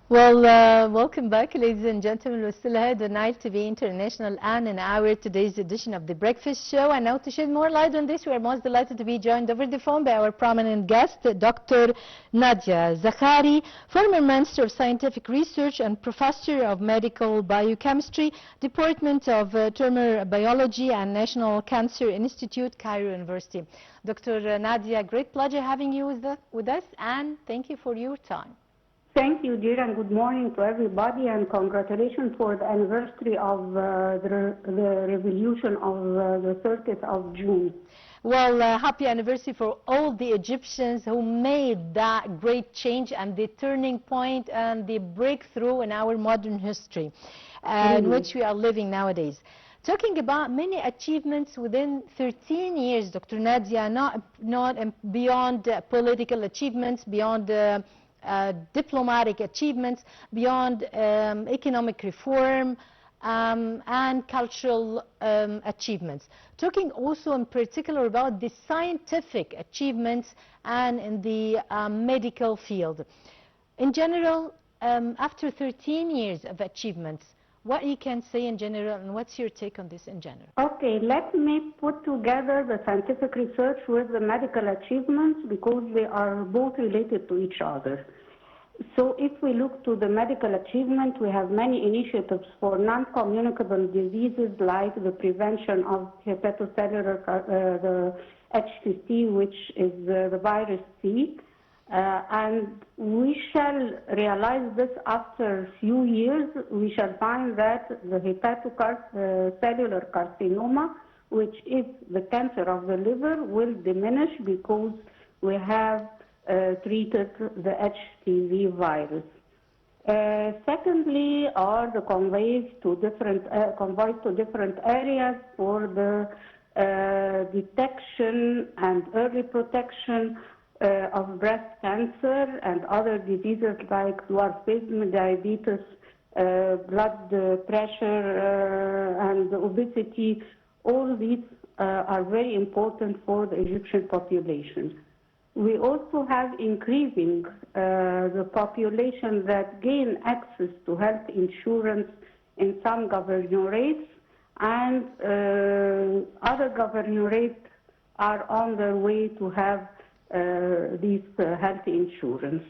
Well, welcome back, ladies and gentlemen. We're still ahead on Nile TV International and in our today's edition of the Breakfast Show. And now to shed more light on this, we are most delighted to be joined over the phone by our prominent guest, Dr. Nadia Zakhary, former Minister of Scientific Research and Professor of Medical Biochemistry, Department of Tumor Biology and National Cancer Institute, Cairo University. Dr. Nadia, great pleasure having you with us, and thank you for your time. Thank you, dear, and good morning to everybody, and congratulations for the anniversary of the revolution of the 30th of June. Well, happy anniversary for all the Egyptians who made that great change and the turning point and the breakthrough in our modern history in which we are living nowadays. Talking about many achievements within 13 years, Dr. Nadia, not beyond political achievements, beyond diplomatic achievements, beyond economic reform and cultural achievements. Talking also in particular about the scientific achievements and in the medical field. In general, after 13 years of achievements, what you can say in general, and what's your take on this in general? Okay, let me put together the scientific research with the medical achievements because they are both related to each other. So if we look to the medical achievement, we have many initiatives for non-communicable diseases like the prevention of hepatocellular, the HCC, which is the virus C. And we shall realize this after a few years. We shall find that the hepatocellular carcinoma, which is the cancer of the liver, will diminish because we have treated the HCV virus. Secondly, are the conveys to different areas for the detection and early protection of breast cancer and other diseases like dwarfism, diabetes, blood pressure, and obesity. All these are very important for the Egyptian population. We also have increasing the population that gain access to health insurance in some governorates, and other governorates are on their way to have this health insurance.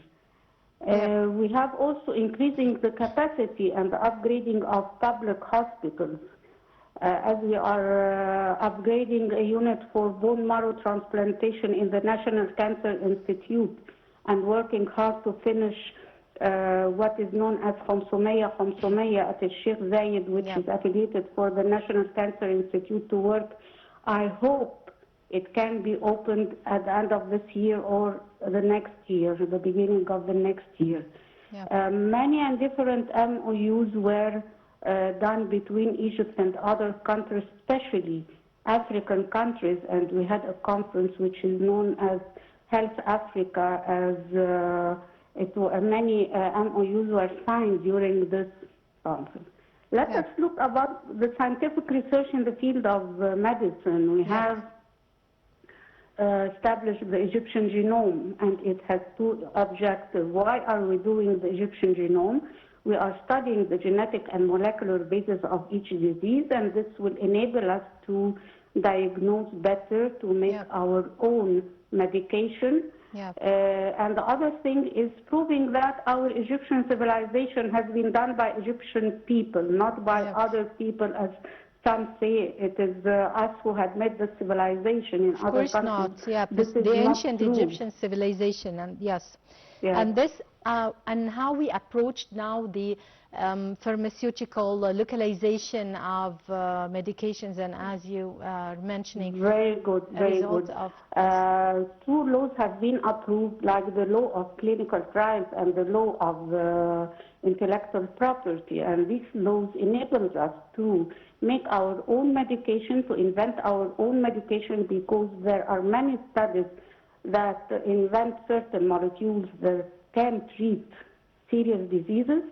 We have also increasing the capacity and the upgrading of public hospitals, as we are upgrading a unit for bone marrow transplantation in the National Cancer Institute and working hard to finish what is known as Khomsomiyya at the Sheikh Zayed, which is affiliated for the National Cancer Institute to work. I hope it can be opened at the end of this year or the next year, the beginning of the next year. Many and different MOUs were done between Egypt and other countries, especially African countries, and we had a conference which is known as Health Africa, as many MOUs were signed during this conference. Let us look about the scientific research in the field of medicine. We have established the Egyptian genome, and it has two objectives. Why are we doing the Egyptian genome? We are studying the genetic and molecular basis of each disease, and this will enable us to diagnose better, to make our own medication. And the other thing is proving that our Egyptian civilization has been done by Egyptian people, not by other people, as some say it is us who had made the civilization in other countries. Of course not, this is the ancient Egyptian civilization, and and this and how we approached now the pharmaceutical localization of medications, and as you are mentioning, very good. Two laws have been approved, like the law of clinical trials and the law of intellectual property, and these laws enable us to make our own medication, to invent our own medication, because there are many studies that invent certain molecules that can treat serious diseases,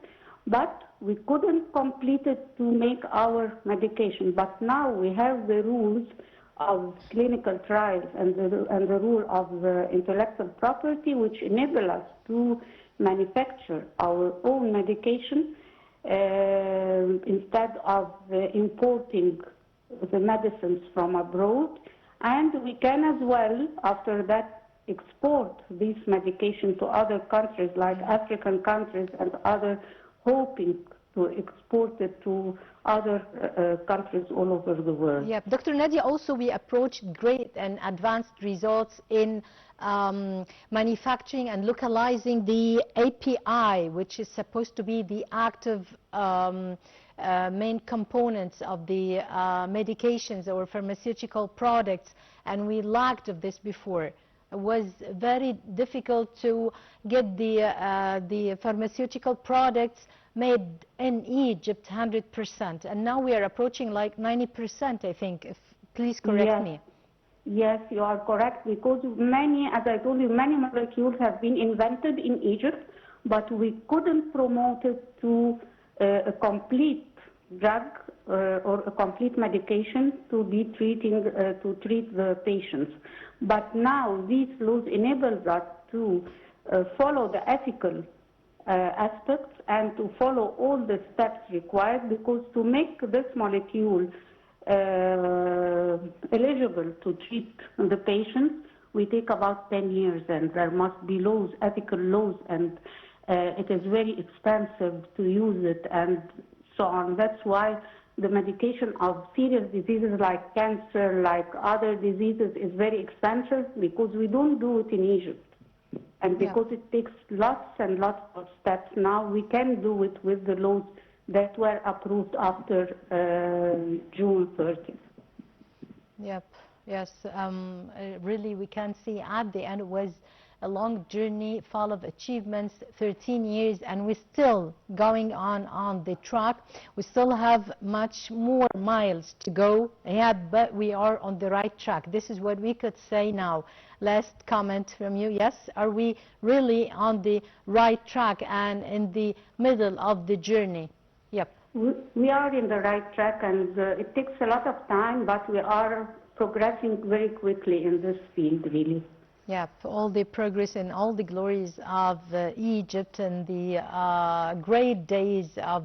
but we couldn't complete it to make our medication. But now we have the rules of clinical trials and the rule of intellectual property, which enable us to manufacture our own medication instead of importing the medicines from abroad. And we can as well, after that, export this medication to other countries like African countries and other, hoping to export it to other countries all over the world. Yeah, Dr. Nadia, also we approached great and advanced results in manufacturing and localizing the API, which is supposed to be the active main components of the medications or pharmaceutical products, and we lacked of this before. It was very difficult to get the pharmaceutical products made in Egypt 100%, and now we are approaching like 90%, I think. Please correct me. Yes, you are correct, because many, as I told you, many molecules have been invented in Egypt, but we couldn't promote it to a complete drug or a complete medication to be treating to treat the patients. But now these laws enables us to follow the ethical aspects and to follow all the steps required, because to make this molecule eligible to treat the patients, we take about 10 years, and there must be laws, ethical laws, and it is very expensive to use it and so on. That's why the medication of serious diseases like cancer, like other diseases, is very expensive, because we don't do it in Egypt. And because it takes lots and lots of steps, now we can do it with the laws that were approved after June 30th. Yep, yes, really we can see at the end it was a long journey full of achievements, 13 years, and we're still going on the track. We still have much more miles to go ahead, but we are on the right track. This is what we could say now. Last comment from you. Yes, are we really on the right track and in the middle of the journey? Yep. We are in the right track, and it takes a lot of time, but we are progressing very quickly in this field, really. Yeah, all the progress and all the glories of Egypt and the great days of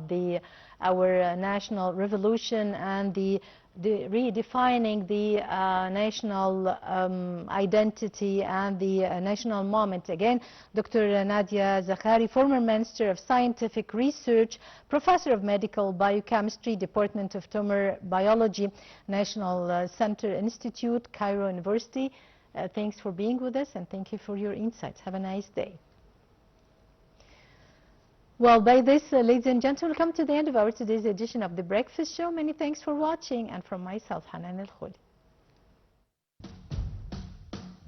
our national revolution and the redefining the national identity and the national moment. Again, Dr. Nadia Zakhary, former Minister of Scientific Research, Professor of Medical Biochemistry, Department of Tumor Biology, National Center Institute, Cairo University. Thanks for being with us, and thank you for your insights. Have a nice day. Well, by this, ladies and gentlemen, we come to the end of our today's edition of The Breakfast Show. Many thanks for watching, and from myself, Hanan El Khoury.